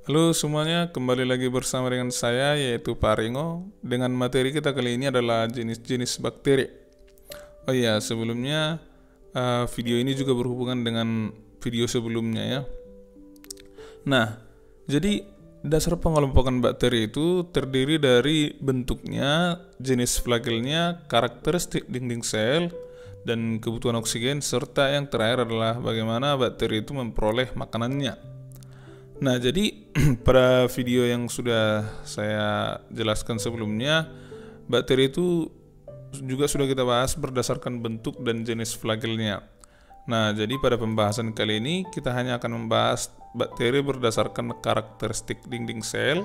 Halo semuanya, kembali lagi bersama dengan saya yaitu Paringo. Dengan materi kita kali ini adalah jenis-jenis bakteri. Oh iya, sebelumnya video ini juga berhubungan dengan video sebelumnya ya. Nah, jadi dasar pengelompokan bakteri itu terdiri dari bentuknya, jenis flagelnya, karakteristik dinding sel, dan kebutuhan oksigen, serta yang terakhir adalah bagaimana bakteri itu memperoleh makanannya. Nah, jadi pada video yang sudah saya jelaskan sebelumnya, bakteri itu juga sudah kita bahas berdasarkan bentuk dan jenis flagelnya. Nah, jadi pada pembahasan kali ini kita hanya akan membahas bakteri berdasarkan karakteristik dinding sel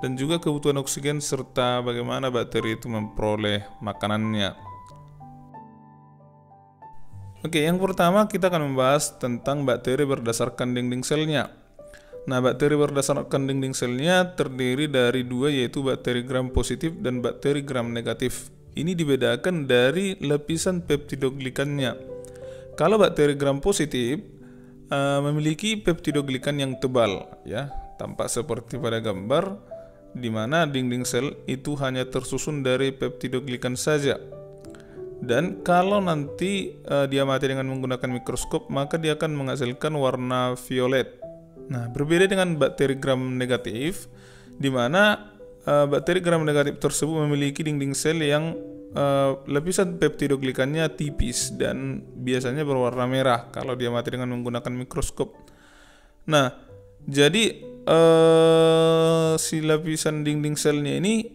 dan juga kebutuhan oksigen serta bagaimana bakteri itu memperoleh makanannya. Oke, yang pertama kita akan membahas tentang bakteri berdasarkan dinding selnya. Nah, bakteri berdasarkan dinding selnya terdiri dari dua, yaitu bakteri gram positif dan bakteri gram negatif. Ini dibedakan dari lapisan peptidoglikannya. Kalau bakteri gram positif memiliki peptidoglikan yang tebal, ya, tampak seperti pada gambar, di mana dinding sel itu hanya tersusun dari peptidoglikan saja. Dan kalau nanti dia mati dengan menggunakan mikroskop, maka dia akan menghasilkan warna violet. Nah, berbeda dengan bakteri gram negatif, di mana bakteri gram negatif tersebut memiliki dinding sel yang lapisan peptidoglikannya tipis dan biasanya berwarna merah kalau dia mati dengan menggunakan mikroskop. Nah, jadi si lapisan dinding selnya ini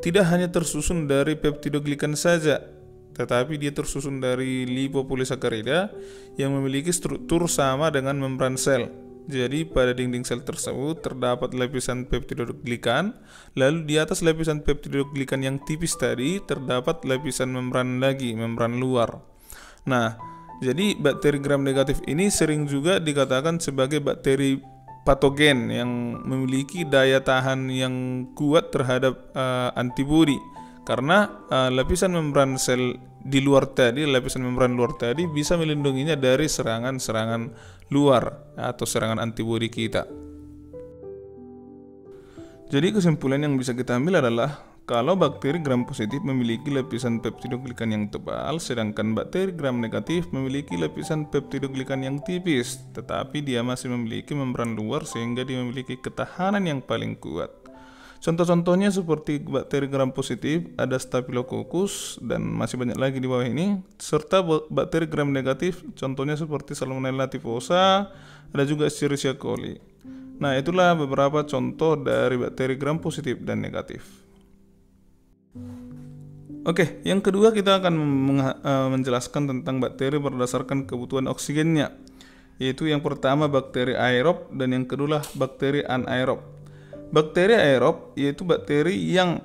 tidak hanya tersusun dari peptidoglikan saja, tetapi dia tersusun dari lipopolisakarida yang memiliki struktur sama dengan membran sel. Jadi pada dinding sel tersebut terdapat lapisan peptidoglikan, lalu di atas lapisan peptidoglikan yang tipis tadi terdapat lapisan membran lagi, membran luar. Nah, jadi bakteri gram negatif ini sering juga dikatakan sebagai bakteri patogen yang memiliki daya tahan yang kuat terhadap antibodi. Karena lapisan membran sel di luar tadi, lapisan membran luar tadi bisa melindunginya dari serangan-serangan luar atau serangan antibodi kita. Jadi kesimpulan yang bisa kita ambil adalah kalau bakteri gram positif memiliki lapisan peptidoglikan yang tebal, sedangkan bakteri gram negatif memiliki lapisan peptidoglikan yang tipis, tetapi dia masih memiliki membran luar sehingga dia memiliki ketahanan yang paling kuat. Contoh-contohnya seperti bakteri gram positif ada Staphylococcus dan masih banyak lagi di bawah ini, serta bakteri gram negatif contohnya seperti Salmonella typhosa, ada juga Escherichia coli. Nah, itulah beberapa contoh dari bakteri gram positif dan negatif. Oke, yang kedua kita akan menjelaskan tentang bakteri berdasarkan kebutuhan oksigennya, yaitu yang pertama bakteri aerob dan yang kedua bakteri anaerob. Bakteri aerob yaitu bakteri yang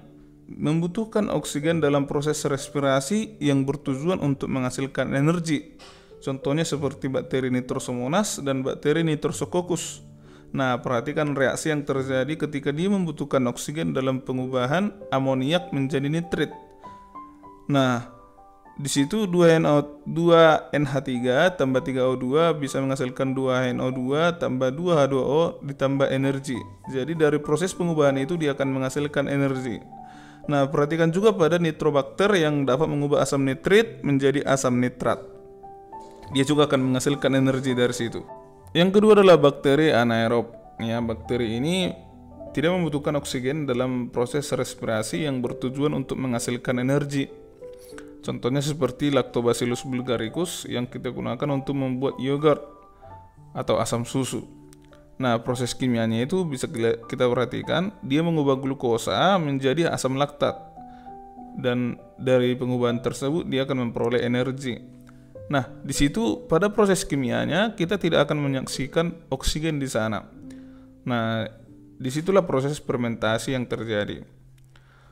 membutuhkan oksigen dalam proses respirasi yang bertujuan untuk menghasilkan energi. Contohnya seperti bakteri Nitrosomonas dan bakteri Nitrosococcus. Nah, perhatikan reaksi yang terjadi ketika dia membutuhkan oksigen dalam pengubahan amoniak menjadi nitrit. Nah, di situ 2NH3 tambah 3O2 bisa menghasilkan 2NO2 tambah 2H2O ditambah energi. Jadi dari proses pengubahan itu dia akan menghasilkan energi. Nah, perhatikan juga pada nitrobakter yang dapat mengubah asam nitrit menjadi asam nitrat. Dia juga akan menghasilkan energi dari situ. Yang kedua adalah bakteri anaerob. Ya, bakteri ini tidak membutuhkan oksigen dalam proses respirasi yang bertujuan untuk menghasilkan energi. Contohnya seperti Lactobacillus bulgaricus yang kita gunakan untuk membuat yogurt atau asam susu. Nah, proses kimianya itu bisa kita perhatikan, dia mengubah glukosa menjadi asam laktat. Dan dari pengubahan tersebut dia akan memperoleh energi. Nah, di situ pada proses kimianya kita tidak akan menyaksikan oksigen di sana. Nah, disitulah proses fermentasi yang terjadi.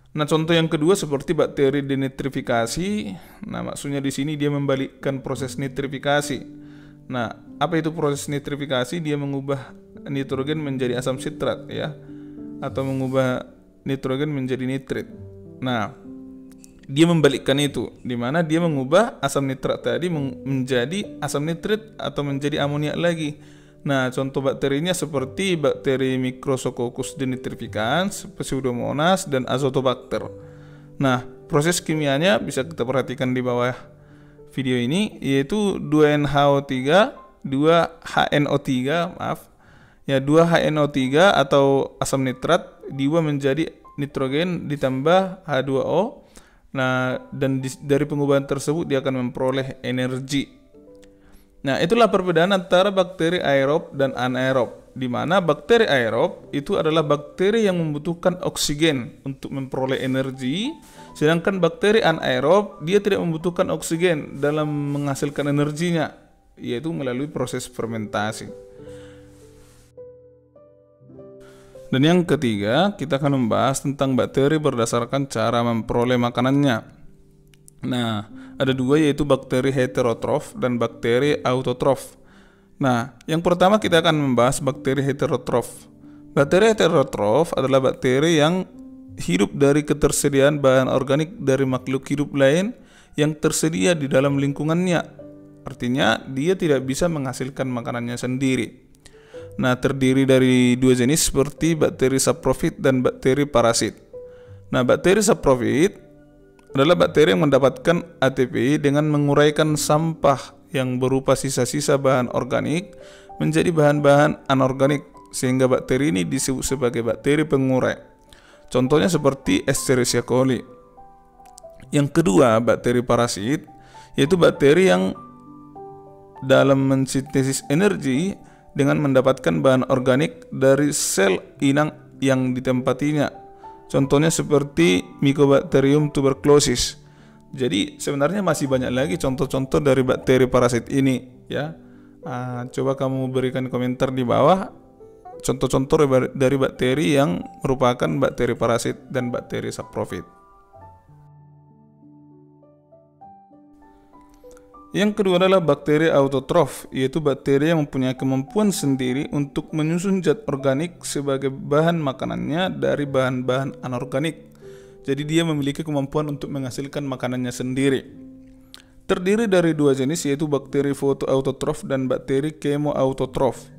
Nah, contoh yang kedua seperti bakteri denitrifikasi. Nah, maksudnya di sini dia membalikkan proses nitrifikasi. Nah, apa itu proses nitrifikasi? Dia mengubah nitrogen menjadi asam sitrat, ya, atau mengubah nitrogen menjadi nitrit. Nah, dia membalikkan itu, di mana dia mengubah asam nitrat tadi menjadi asam nitrit atau menjadi amoniak lagi. Nah, contoh bakterinya seperti bakteri Micrococcus denitrificans, Pseudomonas, dan Azotobacter. Nah, proses kimianya bisa kita perhatikan di bawah video ini, yaitu 2NHO3, 2HNO3, ya 2HNO3 atau asam nitrat diubah menjadi nitrogen ditambah H2O. Nah, dan dari pengubahan tersebut dia akan memperoleh energi. Nah, itulah perbedaan antara bakteri aerob dan anaerob, di mana bakteri aerob itu adalah bakteri yang membutuhkan oksigen untuk memperoleh energi, sedangkan bakteri anaerob dia tidak membutuhkan oksigen dalam menghasilkan energinya, yaitu melalui proses fermentasi. Dan yang ketiga, kita akan membahas tentang bakteri berdasarkan cara memperoleh makanannya. Nah, ada dua, yaitu bakteri heterotrof dan bakteri autotrof. Nah, yang pertama kita akan membahas bakteri heterotrof. Bakteri heterotrof adalah bakteri yang hidup dari ketersediaan bahan organik dari makhluk hidup lain yang tersedia di dalam lingkungannya. Artinya, dia tidak bisa menghasilkan makanannya sendiri. Nah, terdiri dari dua jenis seperti bakteri saprofit dan bakteri parasit. Nah, bakteri saprofit adalah bakteri yang mendapatkan ATP dengan menguraikan sampah yang berupa sisa-sisa bahan organik menjadi bahan-bahan anorganik, sehingga bakteri ini disebut sebagai bakteri pengurai. Contohnya seperti Escherichia coli. Yang kedua, bakteri parasit, yaitu bakteri yang dalam mensintesis energi dengan mendapatkan bahan organik dari sel inang yang ditempatinya. Contohnya seperti Mycobacterium tuberculosis. Jadi sebenarnya masih banyak lagi contoh-contoh dari bakteri parasit ini, ya. Coba kamu berikan komentar di bawah contoh-contoh dari bakteri yang merupakan bakteri parasit dan bakteri saprofit. Yang kedua adalah bakteri autotrof, yaitu bakteri yang mempunyai kemampuan sendiri untuk menyusun zat organik sebagai bahan makanannya dari bahan-bahan anorganik. Jadi dia memiliki kemampuan untuk menghasilkan makanannya sendiri. Terdiri dari dua jenis, yaitu bakteri fotoautotrof dan bakteri kemoautotrof.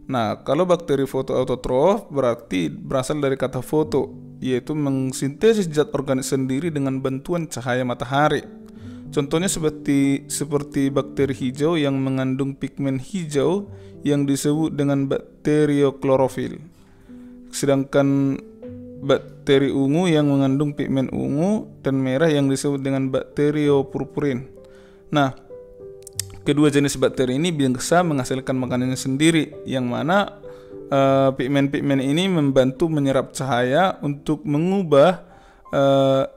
Nah, kalau bakteri fotoautotrof berarti berasal dari kata foto, yaitu mengsintesis zat organik sendiri dengan bantuan cahaya matahari. Contohnya seperti bakteri hijau yang mengandung pigmen hijau yang disebut dengan bakterioklorofil. Sedangkan bakteri ungu yang mengandung pigmen ungu dan merah yang disebut dengan bakteriopurpurin. Nah, kedua jenis bakteri ini bisa menghasilkan makanannya sendiri, yang mana pigmen-pigmen ini membantu menyerap cahaya untuk mengubah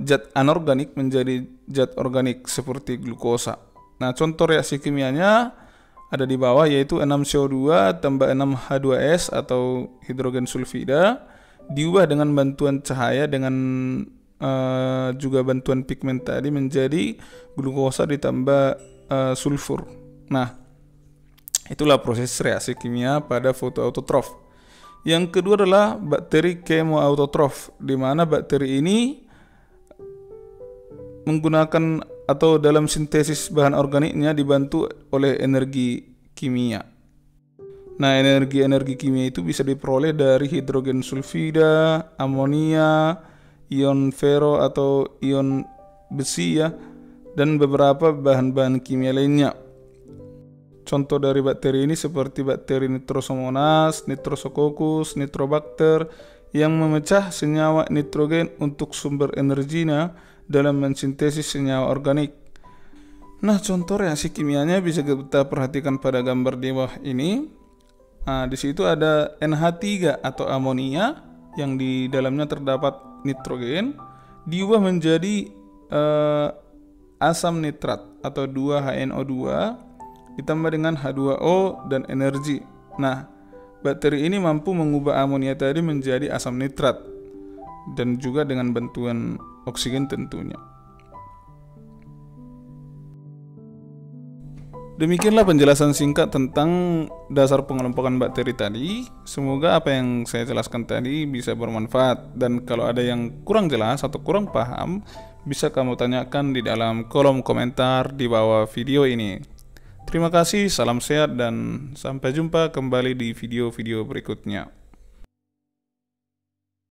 zat anorganik menjadi zat organik seperti glukosa. Nah, contoh reaksi kimianya ada di bawah, yaitu 6CO2 tambah 6H2S atau hidrogen sulfida diubah dengan bantuan cahaya dengan juga bantuan pigmen tadi menjadi glukosa ditambah sulfur. Nah, itulah proses reaksi kimia pada fotoautotrof. Yang kedua adalah bakteri kemoautotrof, di mana bakteri ini menggunakan atau dalam sintesis bahan organiknya dibantu oleh energi kimia. Nah, energi kimia itu bisa diperoleh dari hidrogen sulfida, amonia, ion fero atau ion besi, ya, dan beberapa bahan-bahan kimia lainnya. Contoh dari bakteri ini seperti bakteri Nitrosomonas, Nitrosococcus, Nitrobacter yang memecah senyawa nitrogen untuk sumber energinya dalam mensintesis senyawa organik. Nah, contoh reaksi kimianya bisa kita perhatikan pada gambar di bawah ini. Nah, di situ ada NH3 atau amonia yang di dalamnya terdapat nitrogen diubah menjadi asam nitrat atau 2HNO2 ditambah dengan H2O dan energi. Nah, bakteri ini mampu mengubah amonia tadi menjadi asam nitrat dan juga dengan bantuan oksigen tentunya. Demikianlah penjelasan singkat tentang dasar pengelompokan bakteri tadi. Semoga apa yang saya jelaskan tadi bisa bermanfaat, dan kalau ada yang kurang jelas atau kurang paham bisa kamu tanyakan di dalam kolom komentar di bawah video ini. Terima kasih, salam sehat, dan sampai jumpa kembali di video-video berikutnya.